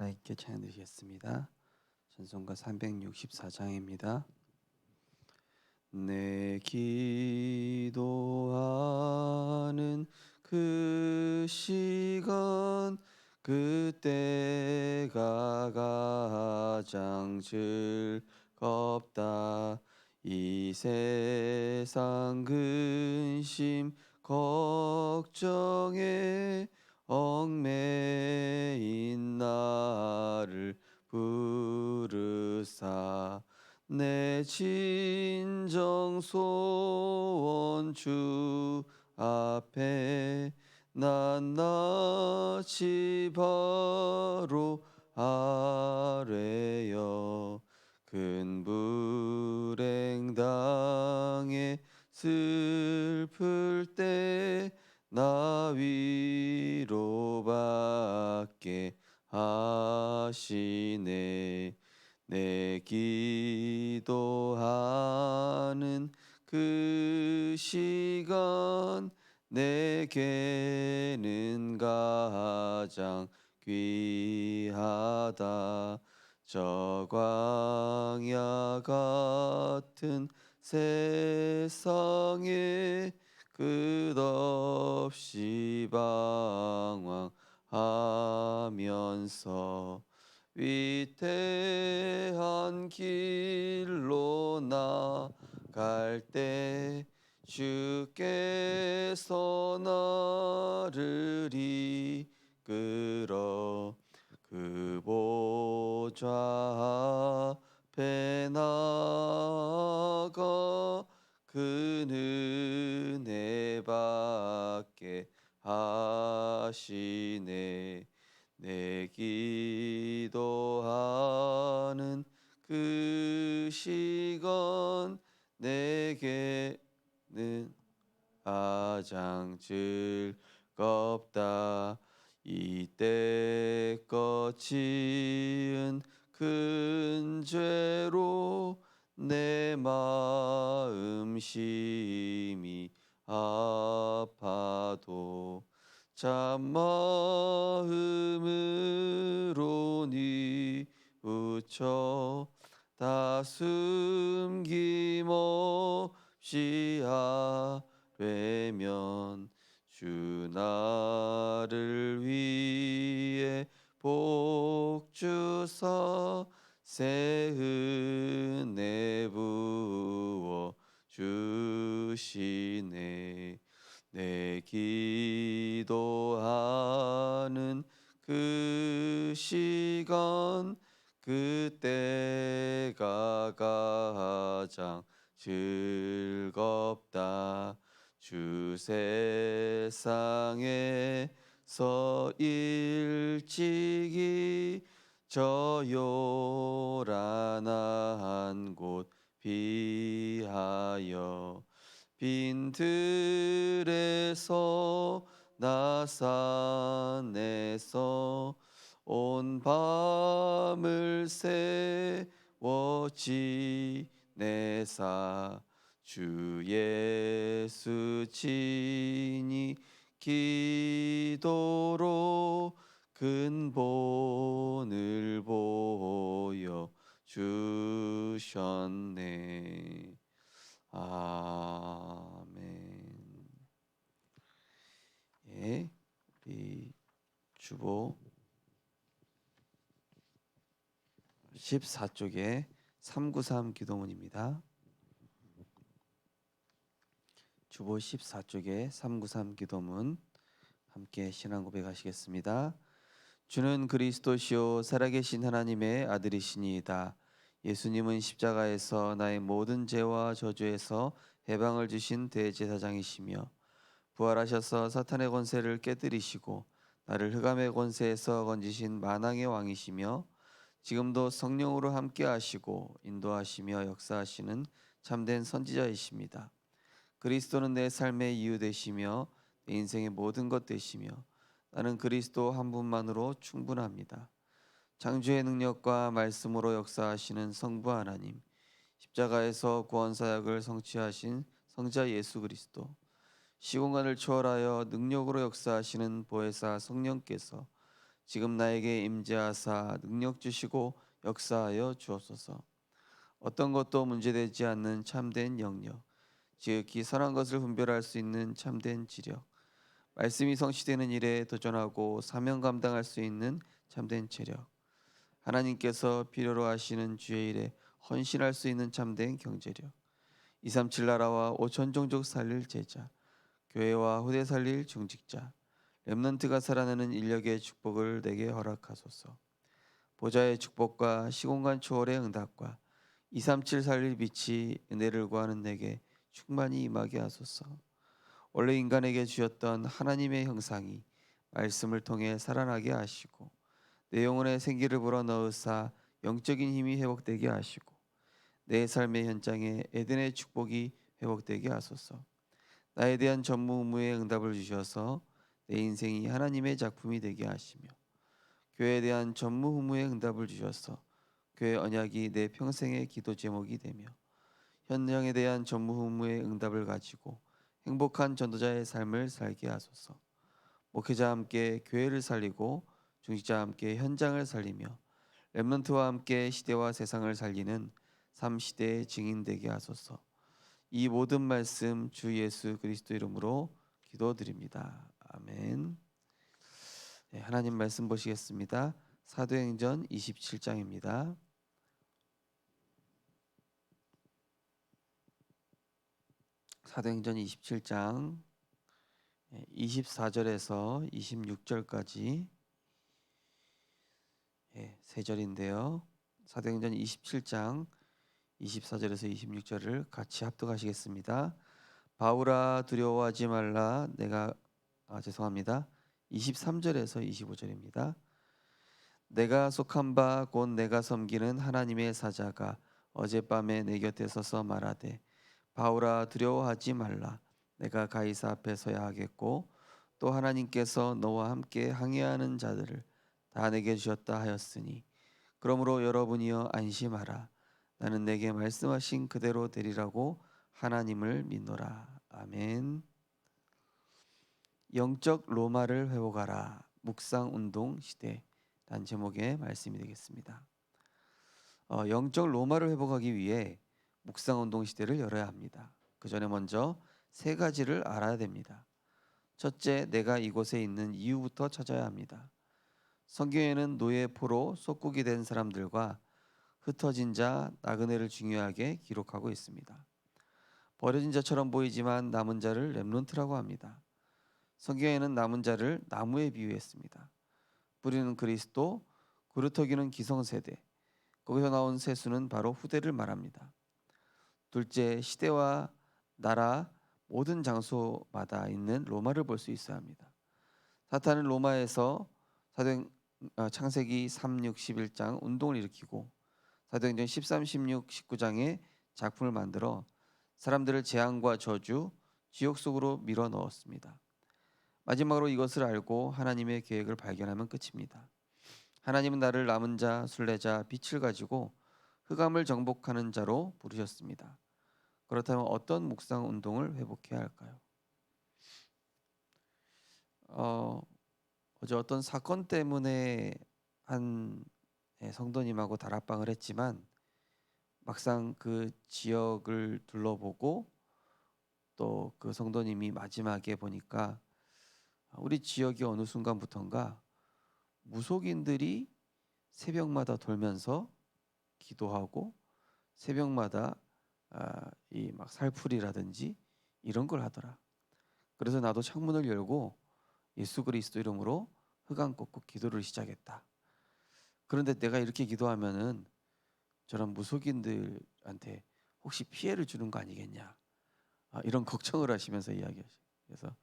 하나님께 찬양 드리겠습니다. 찬송가 364장입니다. 내 기도하는 그 시간 그때가 가장 즐겁다. 이 세상 근심 걱정에 얽매인 나를 부르사 내 진정 소원 주 앞에 낱낱이 바로 아뢰어 큰 불행 당해 슬플 때 나 위로받게 하시네. 내 기도하는 그 시간 내게는 가장 귀하다. 저 광야 같은 세상에 끝없이 방황하면서 위태한 길로 나갈 때 주께서 나를 이끌어 그 보좌 앞에 나가 그 은혜 받게 하시네. 내 기도하는 그 시간 내게는 가장 즐겁다. 이때껏 지은 큰 죄로 내 마음 심히 아파도 참마음으로 뉘우쳐 다 숨김없이 아뢰면 주 나를 위해 복 주사 새 은혜 부어 주시네. 내 기도하는 그 시간 그때가 가장 즐겁다. 주 세상에서 일찍이 저 요란한 곳 피하여 빈 들에서 나 산에서 온 밤을 세워 지내사 주 예수 친히 기도로 근본을 보여 주셨네. 아멘. 예, 우리 주보 14쪽에 393 기도문입니다. 주보 14쪽에 393 기도문 함께 신앙 고백하시겠습니다. 주는 그리스도시요 살아계신 하나님의 아들이시니이다. 예수님은 십자가에서 나의 모든 죄와 저주에서 해방을 주신 대제사장이시며 부활하셔서 사탄의 권세를 깨뜨리시고 나를 흑암의 권세에서 건지신 만왕의 왕이시며 지금도 성령으로 함께 하시고 인도하시며 역사하시는 참된 선지자이십니다. 그리스도는 내 삶의 이유 되시며 내 인생의 모든 것 되시며 나는 그리스도 한 분만으로 충분합니다. 창조의 능력과 말씀으로 역사하시는 성부 하나님, 십자가에서 구원 사역을 성취하신 성자 예수 그리스도, 시공간을 초월하여 능력으로 역사하시는 보혜사 성령께서 지금 나에게 임재하사 능력 주시고 역사하여 주옵소서. 어떤 것도 문제되지 않는 참된 영역, 지극히 선한 것을 분별할 수 있는 참된 지력, 말씀이 성취되는 일에 도전하고 사명 감당할 수 있는 참된 체력, 하나님께서 필요로 하시는 주의 일에 헌신할 수 있는 참된 경제력, 237 나라와 5천 종족 살릴 제자, 교회와 후대 살릴 중직자, 렘넌트가 살아나는 인력의 축복을 내게 허락하소서. 보좌의 축복과 시공간 초월의 응답과 237 살릴 빛이 은혜를 구하는 내게 충만히 임하게 하소서. 원래 인간에게 주셨던 하나님의 형상이 말씀을 통해 살아나게 하시고 내 영혼에 생기를 불어넣으사 영적인 힘이 회복되게 하시고 내 삶의 현장에 에덴의 축복이 회복되게 하소서. 나에 대한 전무후무의 응답을 주셔서 내 인생이 하나님의 작품이 되게 하시며 교회에 대한 전무후무의 응답을 주셔서 교회 언약이 내 평생의 기도 제목이 되며 현장에 대한 전무후무의 응답을 가지고 행복한 전도자의 삶을 살게 하소서. 목회자와 함께 교회를 살리고 중직자와 함께 현장을 살리며 렘넌트와 함께 시대와 세상을 살리는 3시대의 증인 되게 하소서. 이 모든 말씀 주 예수 그리스도 이름으로 기도드립니다. 아멘. 네, 하나님 말씀 보시겠습니다. 사도행전 27장입니다. 사도행전 27장 24절에서 26절까지 세 절인데요. 사도행전 27장 24절에서 26절을 같이 합독하시겠습니다. 바울아 두려워하지 말라. 죄송합니다. 23절에서 25절입니다. 내가 속한 바 곧 내가 섬기는 하나님의 사자가 어젯밤에 내 곁에 서서 말하되 바울아 두려워하지 말라. 내가 가이사 앞에 서야 하겠고 또 하나님께서 너와 함께 항해하는 자들을 다 내게 주셨다 하였으니 그러므로 여러분이여 안심하라. 나는 내게 말씀하신 그대로 되리라고 하나님을 믿노라. 아멘. 영적 로마를 회복하라. 묵상 운동 시대 란 제목의 말씀이 되겠습니다. 영적 로마를 회복하기 위해 묵상 운동 시대를 열어야 합니다. 그 전에 먼저 세 가지를 알아야 됩니다. 첫째, 내가 이곳에 있는 이유부터 찾아야 합니다. 성경에는 노예 포로 속국이 된 사람들과 흩어진 자, 나그네를 중요하게 기록하고 있습니다. 버려진 자처럼 보이지만 남은 자를 렘넌트라고 합니다. 성경에는 남은 자를 나무에 비유했습니다. 뿌리는 그리스도, 그루터기는 기성세대, 거기서 나온 세수는 바로 후대를 말합니다. 둘째, 시대와 나라 모든 장소마다 있는 로마를 볼 수 있어야 합니다. 사탄은 로마에서 창세기 3, 6, 11장 운동을 일으키고 사도행전 13, 16, 19장에 작품을 만들어 사람들을 재앙과 저주, 지옥 속으로 밀어 넣었습니다. 마지막으로 이것을 알고 하나님의 계획을 발견하면 끝입니다. 하나님은 나를 남은 자, 순례자, 빛을 가지고 흑암을 정복하는 자로 부르셨습니다. 그렇다면 어떤 묵상 운동을 회복해야 할까요? 어제 어떤 사건 때문에 한 성도님하고 다락방을 했지만 막상 그 지역을 둘러보고 또 그 성도님이 마지막에 보니까 우리 지역이 어느 순간부턴가 무속인들이 새벽마다 돌면서 기도하고 새벽마다 이 막 살풀이라든지 이런 걸 하더라. 그래서 나도 창문을 열고 예수 그리스도 이름으로 흑암 꺾고 기도를 시작했다. 그런데 내가 이렇게 기도하면은 저런 무속인들한테 혹시 피해를 주는 거 아니겠냐? 이런 걱정을 하시면서 이야기하시죠. 그래서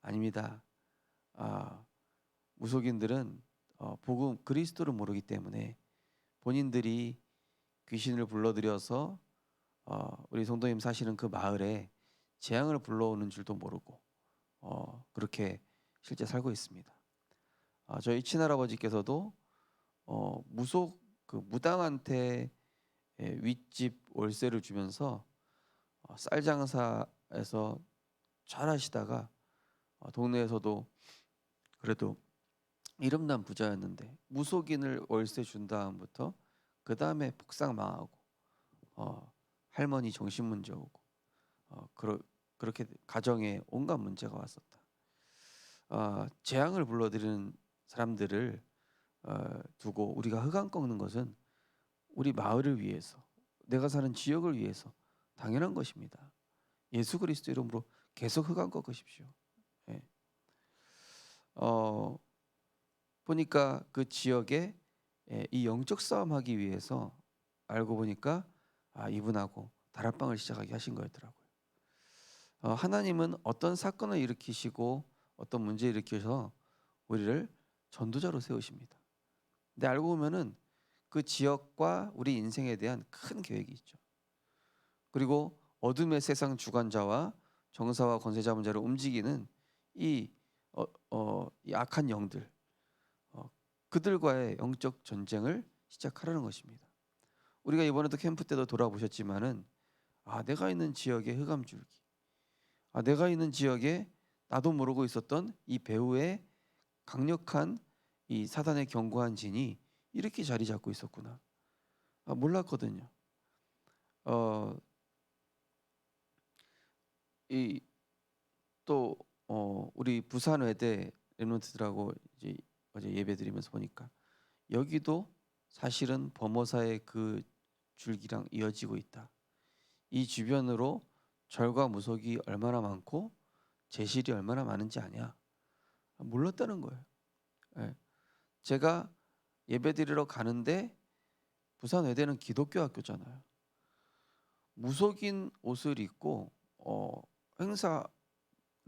아닙니다. 무속인들은 복음 그리스도를 모르기 때문에 본인들이 귀신을 불러들여서 우리 성도님 사시는 그 마을에 재앙을 불러오는 줄도 모르고 그렇게 실제 살고 있습니다. 저희 친할아버지께서도 무속 그 무당한테 윗집 월세를 주면서 쌀 장사에서 잘 하시다가 동네에서도 그래도 이름난 부자였는데 무속인을 월세 준 다음부터 그 다음에 폭삭 망하고 할머니 정신 문제 오고 그렇게 가정에 온갖 문제가 왔었다. 재앙을 불러들이는 사람들을 두고 우리가 흑암 꺾는 것은 우리 마을을 위해서, 내가 사는 지역을 위해서 당연한 것입니다. 예수 그리스도 이름으로 계속 흑암 꺾으십시오. 예. 보니까 그 지역에 이 영적 싸움하기 위해서 알고 보니까 이분하고 다락방을 시작하게 하신 거였더라고요. 하나님은 어떤 사건을 일으키시고 어떤 문제 일으켜서 우리를 전도자로 세우십니다. 근데 알고 보면은 그 지역과 우리 인생에 대한 큰 계획이 있죠. 그리고 어둠의 세상 주관자와 정사와 권세 잡은 자를 움직이는 이 악한 영들, 그들과의 영적 전쟁을 시작하라는 것입니다. 우리가 이번에도 캠프 때도 돌아보셨지만은 내가 있는 지역의 흑암줄기, 내가 있는 지역에 나도 모르고 있었던 이 배후의 강력한 이 사단의 견고한 진이 이렇게 자리 잡고 있었구나. 몰랐거든요. 또 우리 부산 외대 랩런트들하고 이제 어제 예배드리면서 보니까 여기도 사실은 범어사의 그 줄기랑 이어지고 있다. 이 주변으로 절과 무속이 얼마나 많고 제실이 얼마나 많은지 아냐? 몰랐다는 거예요. 예. 제가 예배드리러 가는데 부산 외대는 기독교 학교잖아요. 무속인 옷을 입고 행사를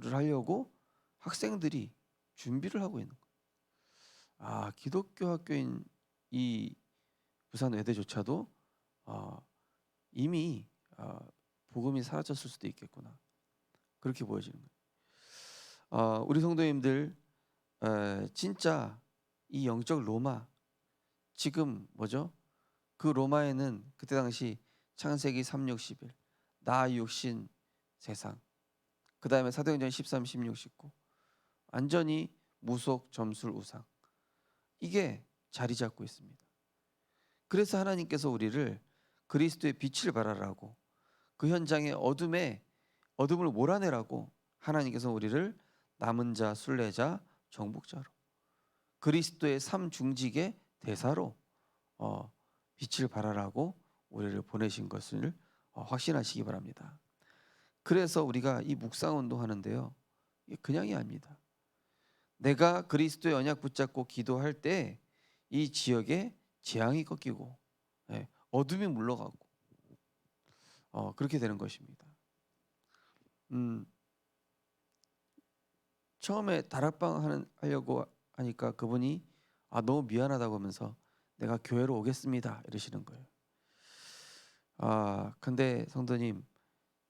하려고 학생들이 준비를 하고 있는 거예요. 기독교 학교인 이 부산 외대조차도 이미 복음이 사라졌을 수도 있겠구나. 그렇게 보여지는 거예요. 우리 성도님들 진짜 이 영적 로마, 지금 뭐죠? 그 로마에는 그때 당시 창세기 3, 6, 11, 나 육신 세상, 그 다음에 사도행전 13, 16, 19, 완전히 무속, 점술, 우상, 이게 자리 잡고 있습니다. 그래서 하나님께서 우리를 그리스도의 빛을 발하라고, 그 현장의 어둠을 몰아내라고 하나님께서 우리를 남은 자, 순례자, 정복자로, 그리스도의 삶 중직의 대사로 빛을 발하라고 우리를 보내신 것을 확신하시기 바랍니다. 그래서 우리가 이 묵상 운동하는데요, 이게 그냥이 아닙니다. 내가 그리스도의 언약 붙잡고 기도할 때 이 지역에 재앙이 꺾이고 어둠이 물러가고 그렇게 되는 것입니다. 처음에 다락방 하려고 하니까 그분이 너무 미안하다고 하면서 내가 교회로 오겠습니다 이러시는 거예요. 근데 성도님,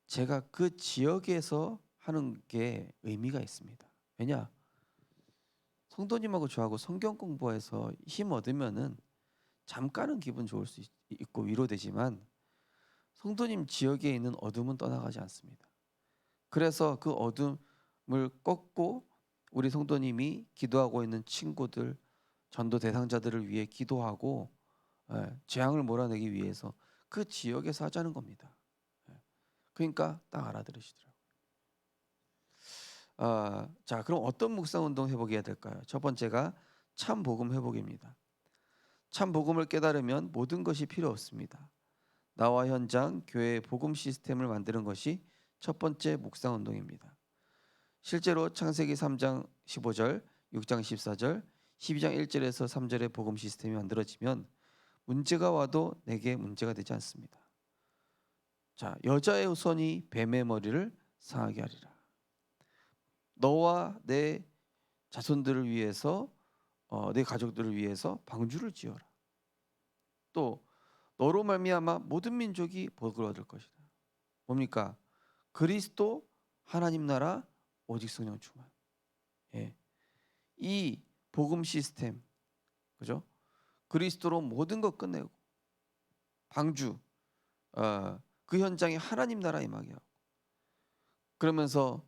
제가 그 지역에서 하는 게 의미가 있습니다. 왜냐? 성도님하고 저하고 성경 공부해서 힘 얻으면은 잠깐은 기분 좋을 수 있고 위로되지만 성도님 지역에 있는 어둠은 떠나가지 않습니다. 그래서 그 어둠을 꺾고 우리 성도님이 기도하고 있는 친구들, 전도 대상자들을 위해 기도하고 재앙을 몰아내기 위해서 그 지역에서 하자는 겁니다. 그러니까 딱 알아들으시더라고요. 자, 그럼 어떤 묵상 운동 회복이 해야 될까요? 첫 번째가 참 복음 회복입니다. 참 복음을 깨달으면 모든 것이 필요 없습니다. 나와 현장 교회의 복음 시스템을 만드는 것이 첫 번째 묵상 운동입니다. 실제로 창세기 3장 15절, 6장 14절, 12장 1절에서 3절의 복음 시스템이 만들어지면 문제가 와도 내게 문제가 되지 않습니다. 자, 여자의 손이 뱀의 머리를 상하게 하리라. 너와 내 자손들을 위해서 내 가족들을 위해서 방주를 지어라. 또 너로 말미암아 모든 민족이 복을 얻을 것이다. 뭡니까? 그리스도, 하나님 나라, 오직 성령 충만. 이 복음 시스템, 그죠? 그리스도로 모든 것 끝내고 방주, 그 현장에 하나님 나라 임하게 하고, 그러면서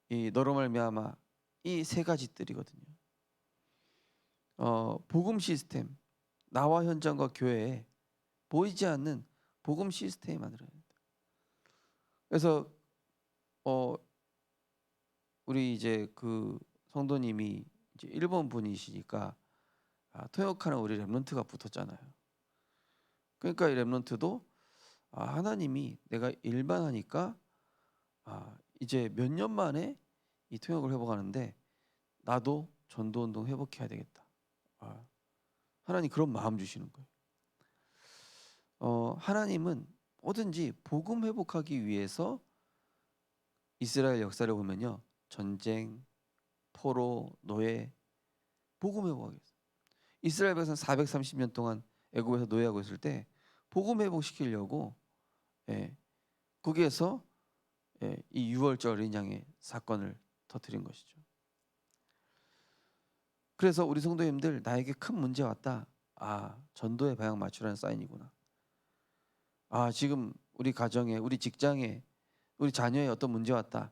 이 너로 말미암아 이 세 가지 뜰이거든요. 복음 시스템, 나와 현장과 교회에 보이지 않는 복음 시스템이 만들어야 된다. 그래서 우리 이제 그 성도님이 이제 일본 분이시니까 통역하는 우리 렘넌트가 붙었잖아요. 그러니까 이 렘넌트도 하나님이 내가 일만 하니까 이제 몇 년 만에 이 통역을 회복하는데 나도 전도운동 회복해야 되겠다. 하나님 그런 마음 주시는 거예요. 하나님은 뭐든지 복음 회복하기 위해서 이스라엘 역사를 보면요, 전쟁, 포로, 노예, 복음 회복하기 위해서. 이스라엘 백성 430년 동안 애굽에서 노예하고 있을 때 복음 회복시키려고 거기에서 이 6월절 어린 양의 사건을 터뜨린 것이죠. 그래서 우리 성도님들, 나에게 큰 문제 왔다. 전도의 방향 맞추라는 사인이구나. 지금 우리 가정에, 우리 직장에, 우리 자녀에 어떤 문제 왔다.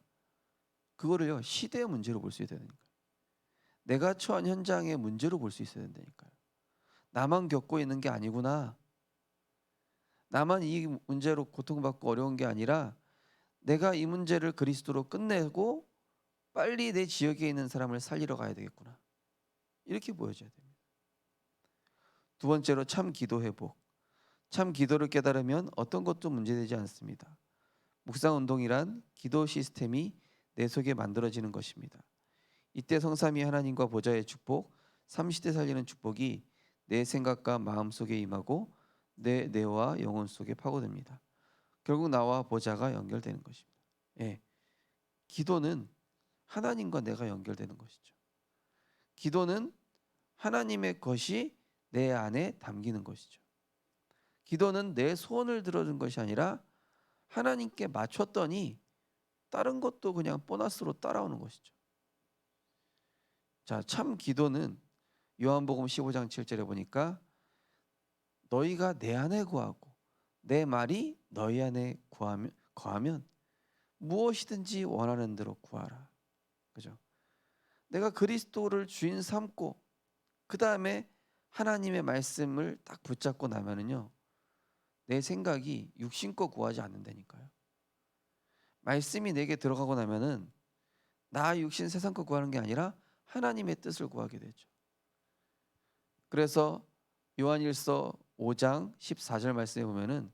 그거를요, 시대의 문제로 볼 수 있어야 되니까요. 내가 처한 현장의 문제로 볼 수 있어야 된다니까요. 나만 겪고 있는 게 아니구나. 나만 이 문제로 고통받고 어려운 게 아니라 내가 이 문제를 그리스도로 끝내고 빨리 내 지역에 있는 사람을 살리러 가야 되겠구나. 이렇게 보여져야 됩니다. 두 번째로 참 기도 회복. 참 기도를 깨달으면 어떤 것도 문제되지 않습니다. 묵상 운동이란 기도 시스템이 내 속에 만들어지는 것입니다. 이때 성삼위 하나님과 보좌의 축복, 삼시대 살리는 축복이 내 생각과 마음 속에 임하고 내 뇌와 영혼 속에 파고듭니다. 결국 나와 보좌가 연결되는 것입니다. 기도는 하나님과 내가 연결되는 것이죠. 기도는 하나님의 것이 내 안에 담기는 것이죠. 기도는 내 소원을 들어준 것이 아니라 하나님께 맞췄더니 다른 것도 그냥 보너스로 따라오는 것이죠. 자, 참 기도는 요한복음 15장 7절에 보니까 너희가 내 안에 구하고 내 말이 너희 안에 거하면 무엇이든지 원하는 대로 구하라. 그죠? 내가 그리스도를 주인 삼고 그 다음에 하나님의 말씀을 딱 붙잡고 나면은요, 내 생각이 육신 거 구하지 않는다니까요. 말씀이 내게 들어가고 나면은 나 육신 세상 거 구하는 게 아니라 하나님의 뜻을 구하게 되죠. 그래서 요한일서 5장 14절 말씀에 보면은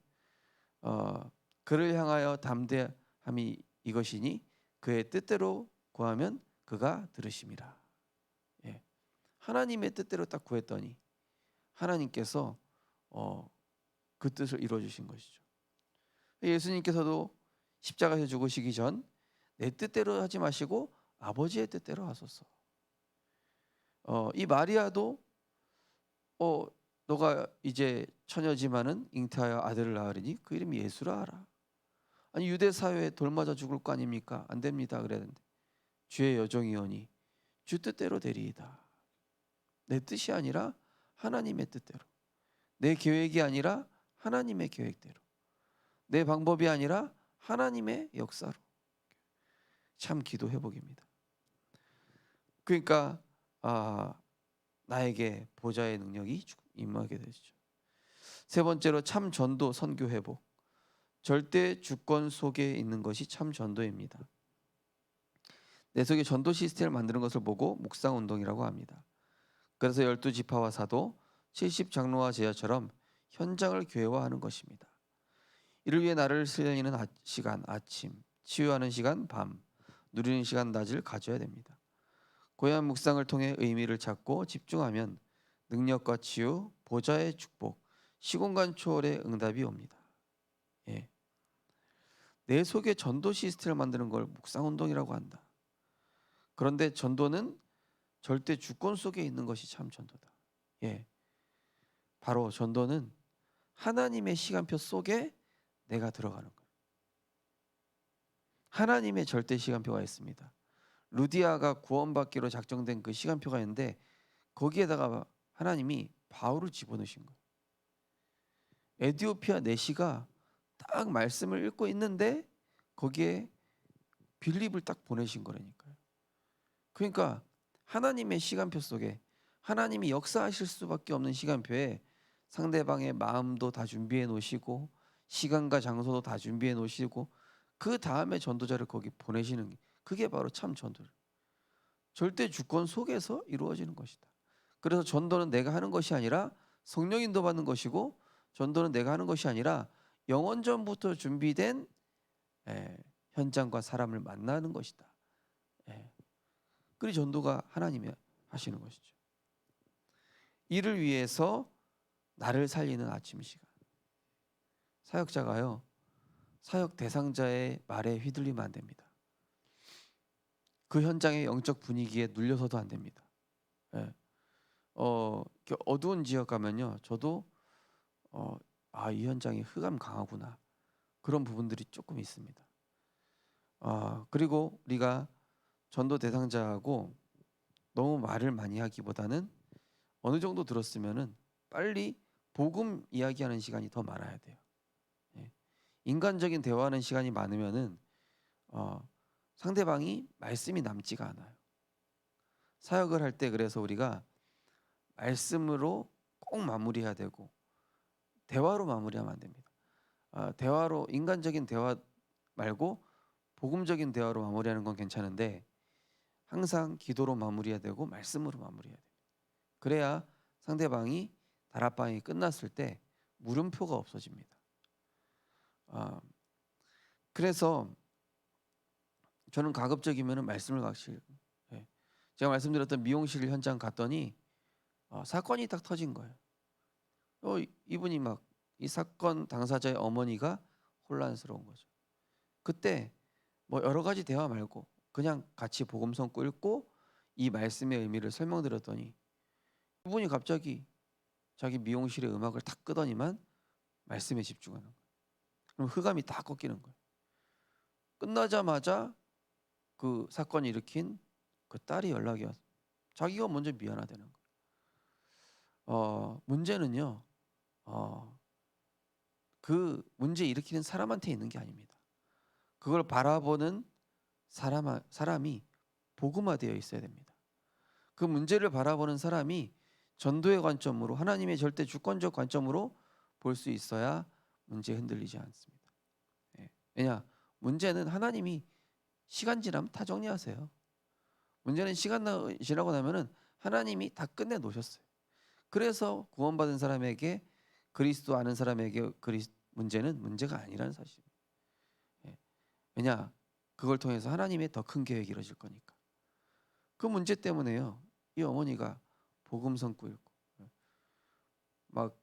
그를 향하여 담대함이 이것이니 그의 뜻대로 구하면 그가 들으심이라. 하나님의 뜻대로 딱 구했더니 하나님께서 그 뜻을 이루어 주신 것이죠. 예수님께서도 십자가에서 죽으시기 전 내 뜻대로 하지 마시고 아버지의 뜻대로 하소서. 이 마리아도 너가 이제 처녀지만은 잉태하여 아들을 낳으리니 그 이름이 예수라 하라. 아니 유대 사회에 돌맞아 죽을 거 아닙니까? 안 됩니다 그랬는데 주의 여종이오니 주 뜻대로 되리이다. 내 뜻이 아니라 하나님의 뜻대로, 내 계획이 아니라 하나님의 계획대로, 내 방법이 아니라 하나님의 역사로. 참 기도 회복입니다. 그러니까 나에게 보좌의 능력이 임하게 되죠. 세 번째로 참 전도 선교 회복. 절대 주권 속에 있는 것이 참 전도입니다. 내 속에 전도 시스템을 만드는 것을 보고 묵상 운동이라고 합니다. 그래서 12지파와 사도, 70장로와 제자처럼 현장을 교회화하는 것입니다. 이를 위해 나를 살리는 시간 아침, 치유하는 시간 밤, 누리는 시간 낮을 가져야 됩니다. 고요한 묵상을 통해 의미를 찾고 집중하면 능력과 치유, 보좌의 축복, 시공간 초월의 응답이 옵니다. 내 속에 전도 시스템을 만드는 걸 묵상 운동이라고 한다. 그런데 전도는 절대 주권 속에 있는 것이 참 전도다. 바로 전도는 하나님의 시간표 속에 내가 들어가는 거예요. 하나님의 절대 시간표가 있습니다. 루디아가 구원받기로 작정된 그 시간표가 있는데 거기에다가 하나님이 바울을 집어넣으신 거예요. 에디오피아 내시가 딱 말씀을 읽고 있는데 거기에 빌립을 딱 보내신 거라니까요. 그러니까 하나님의 시간표 속에 하나님이 역사하실 수밖에 없는 시간표에 상대방의 마음도 다 준비해 놓으시고 시간과 장소도 다 준비해 놓으시고 그 다음에 전도자를 거기 보내시는 게 그게 바로 참 전도예요. 절대 주권 속에서 이루어지는 것이다. 그래서 전도는 내가 하는 것이 아니라 성령 인도받는 것이고 전도는 내가 하는 것이 아니라 영원전부터 준비된 현장과 사람을 만나는 것이다. 그리 전도가 하나님이 하시는 것이죠. 이를 위해서 나를 살리는 아침 시간. 사역자가요, 사역 대상자의 말에 휘둘리면 안 됩니다. 그 현장의 영적 분위기에 눌려서도 안 됩니다. 이렇게 어두운 지역 가면요, 저도 이 현장이 흑암 강하구나 그런 부분들이 조금 있습니다. 그리고 우리가 전도 대상자하고 너무 말을 많이 하기보다는 어느 정도 들었으면은 빨리 복음 이야기하는 시간이 더 많아야 돼요. 인간적인 대화하는 시간이 많으면은 상대방이 말씀이 남지가 않아요. 사역을 할 때 그래서 우리가 말씀으로 꼭 마무리해야 되고 대화로 마무리하면 안 됩니다. 대화로 인간적인 대화 말고 복음적인 대화로 마무리하는 건 괜찮은데 항상 기도로 마무리해야 되고 말씀으로 마무리해야 돼요. 그래야 상대방이 다락방이 끝났을 때 물음표가 없어집니다. 그래서 저는 가급적이면 말씀을 제가 말씀드렸던 미용실 현장 갔더니 사건이 딱 터진 거예요. 이분이 막 이 사건 당사자의 어머니가 혼란스러운 거죠. 그때 뭐 여러 가지 대화 말고 그냥 같이 복음성 읽고 이 말씀의 의미를 설명드렸더니 이분이 갑자기 자기 미용실의 음악을 탁 끄더니만 말씀에 집중하는 거예요. 그럼 흑암이 다 꺾이는 거예요. 끝나자마자 그 사건을 일으킨 그 딸이 연락이 와서 자기가 먼저 미안하다는 거예요. 문제는요, 그 문제 일으키는 사람한테 있는 게 아닙니다. 그걸 바라보는 사람이 복음화되어 있어야 됩니다. 그 문제를 바라보는 사람이 전도의 관점으로 하나님의 절대 주권적 관점으로 볼 수 있어야 문제에 흔들리지 않습니다. 왜냐? 문제는 하나님이 시간 지나면 다 정리하세요. 문제는 시간 지나고 나면은 하나님이 다 끝내 놓으셨어요. 그래서 구원받은 사람에게 그리스도 아는 사람에게 문제는 문제가 아니라는 사실입니다. 왜냐? 그걸 통해서 하나님의 더 큰 계획이 이루어질 거니까. 그 문제 때문에요. 이 어머니가 복음 선고 읽고 막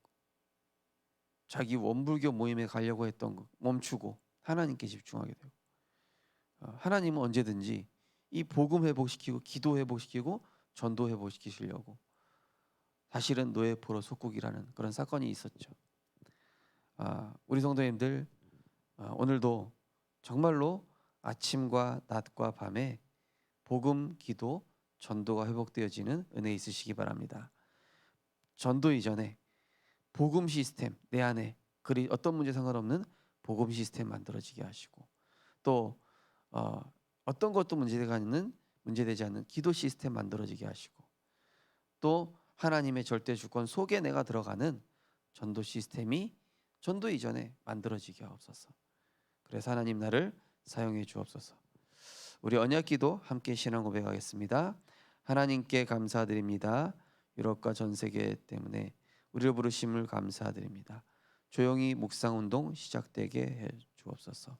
자기 원불교 모임에 가려고 했던 거 멈추고 하나님께 집중하게 되고 하나님은 언제든지 이 복음 회복시키고 기도 회복시키고 전도 회복시키시려고 사실은 노예 포로 속국이라는 그런 사건이 있었죠. 우리 성도님들 오늘도 정말로 아침과 낮과 밤에 복음, 기도, 전도가 회복되어지는 은혜 있으시기 바랍니다. 전도 이전에 복음 시스템 내 안에 어떤 문제 상관없는 복음 시스템 만들어지게 하시고 또 어떤 것도 문제되지 않는 기도 시스템 만들어지게 하시고 또 하나님의 절대 주권 속에 내가 들어가는 전도 시스템이 전도 이전에 만들어지게 하옵소서. 그래서 하나님 나를 사용해 주옵소서. 우리 언약기도 함께 신앙 고백하겠습니다. 하나님께 감사드립니다. 유럽과 전 세계 때문에 우리를 부르심을 감사드립니다. 조용히 묵상운동 시작되게 해 주옵소서.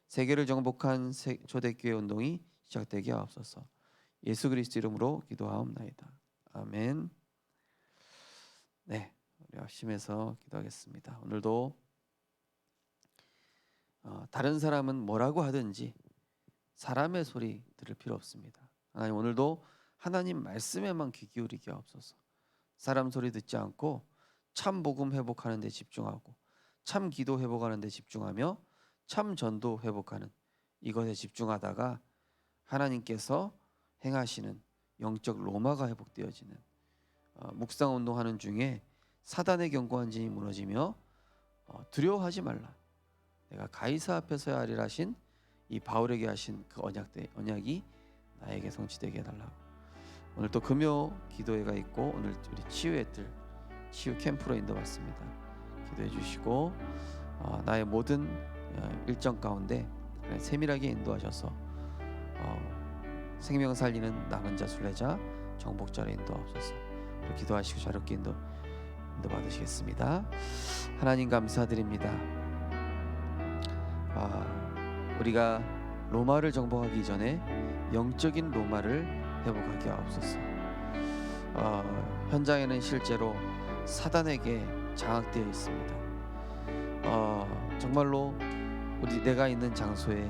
세계를 정복한 초대교회 운동이 시작되게 하옵소서. 예수 그리스도 이름으로 기도하옵나이다. 아멘. 네, 우리 합심해서 기도하겠습니다. 오늘도 다른 사람은 뭐라고 하든지 사람의 소리 들을 필요 없습니다. 하나님 오늘도 하나님 말씀에만 귀 기울이게 하옵소서. 사람 소리 듣지 않고 참 복음 회복하는 데 집중하고 참 기도 회복하는 데 집중하며 참 전도 회복하는 이것에 집중하다가 하나님께서 행하시는 영적 로마가 회복되어지는 묵상 운동하는 중에 사단의 견고한 진이 무너지며 두려워하지 말라. 내가 가이사 앞에 서야 하리라 하신 이 바울에게 하신 그 언약이 나에게 성취되게 해달라고 오늘 또 금요 기도회가 있고 오늘 우리 치유의 뜰 치유 캠프로 인도받습니다. 기도해 주시고 나의 모든 일정 가운데 세밀하게 인도하셔서 생명 살리는 남은 자 순례자 정복자로 인도하옵소서. 기도하시고 자유롭게 인도 받으시겠습니다. 하나님 감사드립니다. 우리가 로마를 정복하기 전에 영적인 로마를 회복하게 하옵소서. 현장에는 실제로 사단에게 장악되어 있습니다. 정말로 내가 있는 장소에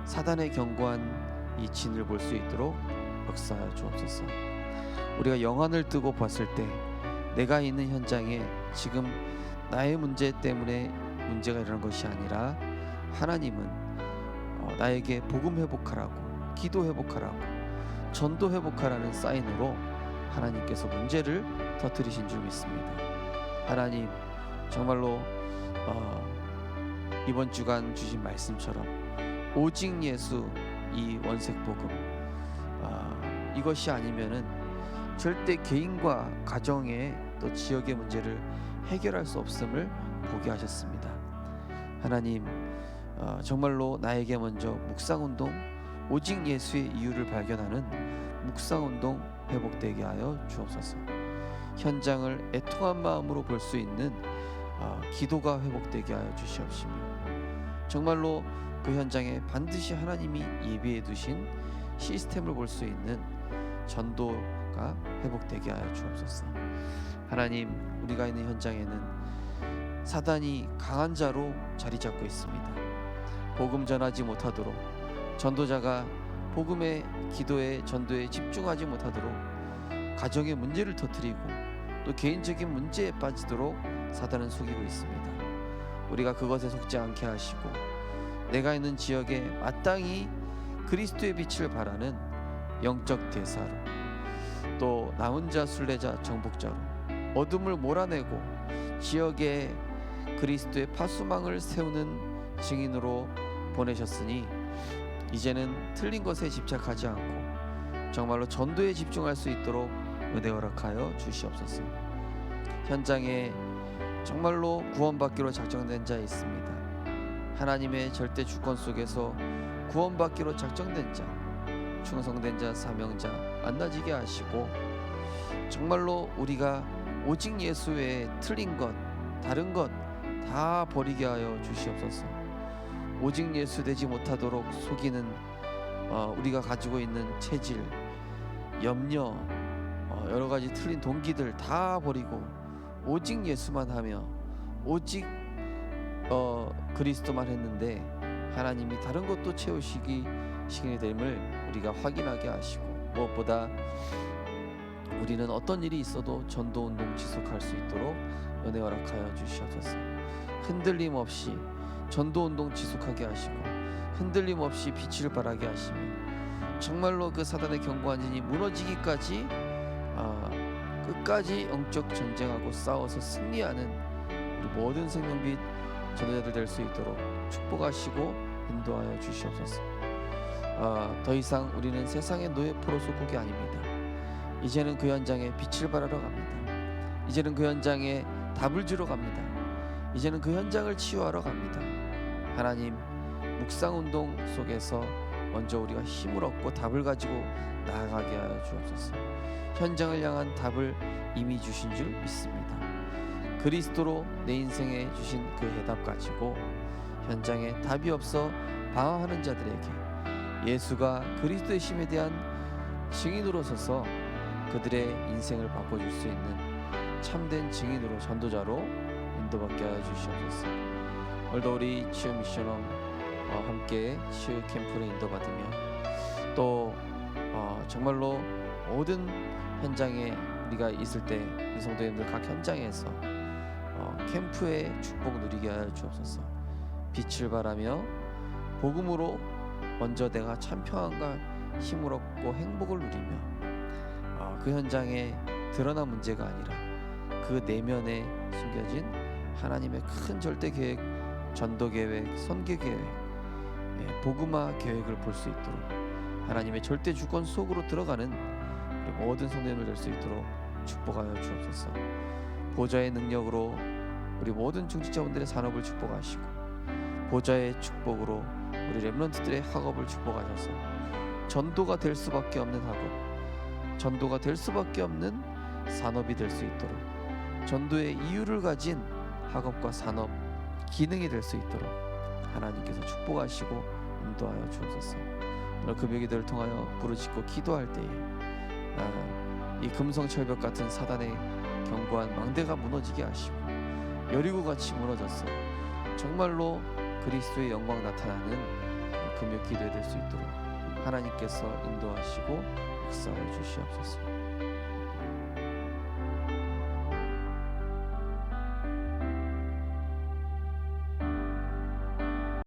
사단의 견고한 이 진을 볼 수 있도록 역사하여 주옵소서. 우리가 영안을 뜨고 봤을 때 내가 있는 현장에 지금 나의 문제 때문에 문제가 일어난 것이 아니라 하나님은 나에게 복음 회복하라고, 기도 회복하라고, 전도 회복하라는 사인으로 하나님께서 문제를 터뜨리신 줄 믿습니다. 하나님 정말로 이번 주간 주신 말씀처럼 오직 예수 이 원색 복음 이것이 아니면은 절대 개인과 가정의 또 지역의 문제를 해결할 수 없음을 보게 하셨습니다. 하나님 정말로 나에게 먼저 묵상운동 오직 예수의 이유를 발견하는 묵상운동 회복되게 하여 주옵소서. 현장을 애통한 마음으로 볼 수 있는 기도가 회복되게 하여 주시옵시며 정말로 그 현장에 반드시 하나님이 예비해 두신 시스템을 볼 수 있는 전도가 회복되게 하여 주옵소서. 하나님 우리가 있는 현장에는 사단이 강한 자로 자리 잡고 있습니다. 복음 전하지 못하도록 전도자가 복음의 기도에 전도에 집중하지 못하도록 가정의 문제를 터뜨리고 또 개인적인 문제에 빠지도록 사단은 속이고 있습니다. 우리가 그것에 속지 않게 하시고 내가 있는 지역에 마땅히 그리스도의 빛을 발하는 영적 대사로 또 남은 자 순례자 정복자로 어둠을 몰아내고 지역에 그리스도의 파수망을 세우는 증인으로 보내셨으니 이제는 틀린 것에 집착하지 않고 정말로 전도에 집중할 수 있도록 은혜 허락하여 주시옵소서. 현장에 정말로 구원받기로 작정된 자 있습니다. 하나님의 절대 주권 속에서 구원받기로 작정된 자, 충성된 자, 사명자 만나지게 하시고 정말로 우리가 오직 예수 외에 틀린 것, 다른 것 다 버리게 하여 주시옵소서. 오직 예수 되지 못하도록 속이는 우리가 가지고 있는 체질, 염려, 여러 가지 틀린 동기들 다 버리고 오직 예수만 하며 오직 그리스도만 했는데 하나님이 다른 것도 채우시기 시간이 됨을 우리가 확인하게 하시고 무엇보다 우리는 어떤 일이 있어도 전도운동 지속할 수 있도록 은혜 허락하여 주시옵소서. 흔들림 없이 전도운동 지속하게 하시고 흔들림 없이 빛을 발하게 하시며 정말로 그 사단의 견고한 진이 무너지기까지 끝까지 영적 전쟁하고 싸워서 승리하는 우리 모든 생명빛 전도자들 될 수 있도록 축복하시고 인도하여 주시옵소서. 더 이상 우리는 세상의 노예 포로 속국이 아닙니다. 이제는 그 현장에 빛을 발하러 갑니다. 이제는 그 현장에 답을 주러 갑니다. 이제는 그 현장을 치유하러 갑니다. 하나님 묵상운동 속에서 먼저 우리가 힘을 얻고 답을 가지고 나아가게 하여 주옵소서. 현장을 향한 답을 이미 주신 줄 믿습니다. 그리스도로 내 인생에 주신 그 해답 가지고 현장에 답이 없어 방황하는 자들에게 예수가 그리스도의 심에 대한 증인으로 서서 그들의 인생을 바꿔줄 수 있는 참된 증인으로 전도자로 인도받게 하여 주시옵소서. 오늘도 우리 치유 미션홈 함께 치유 캠프를 인도받으며 또 정말로 모든 현장에 우리가 있을 때 우리 성도님들 각 현장에서 캠프의 축복 누리게 하여 주옵소서. 빛을 발하며 복음으로 먼저 내가 참 평안과 힘을 얻고 행복을 누리며 그 현장에 드러난 문제가 아니라 그 내면에 숨겨진 하나님의 큰 절대 계획, 전도 계획, 선교 계획, 복음화 계획을 볼 수 있도록 하나님의 절대 주권 속으로 들어가는 우리 모든 성도님을 될 수 있도록 축복하여 주옵소서. 보좌의 능력으로 우리 모든 중직자분들의 산업을 축복하시고 보좌의 축복으로 우리 렘넌트들의 학업을 축복하셔서 전도가 될 수밖에 없는 학업, 전도가 될 수밖에 없는 산업이 될 수 있도록 전도의 이유를 가진 학업과 산업, 기능이 될 수 있도록 하나님께서 축복하시고 인도하여 주옵소서. 오늘 금요기도를 통하여 부르짖고 기도할 때에 이 금성철벽 같은 사단의 견고한 망대가 무너지게 하시고 여리고같이 무너졌어 정말로 그리스도의 영광 나타나는 금요 기도에 될 수 있도록 하나님께서 인도하시고 역사해 주시옵소서.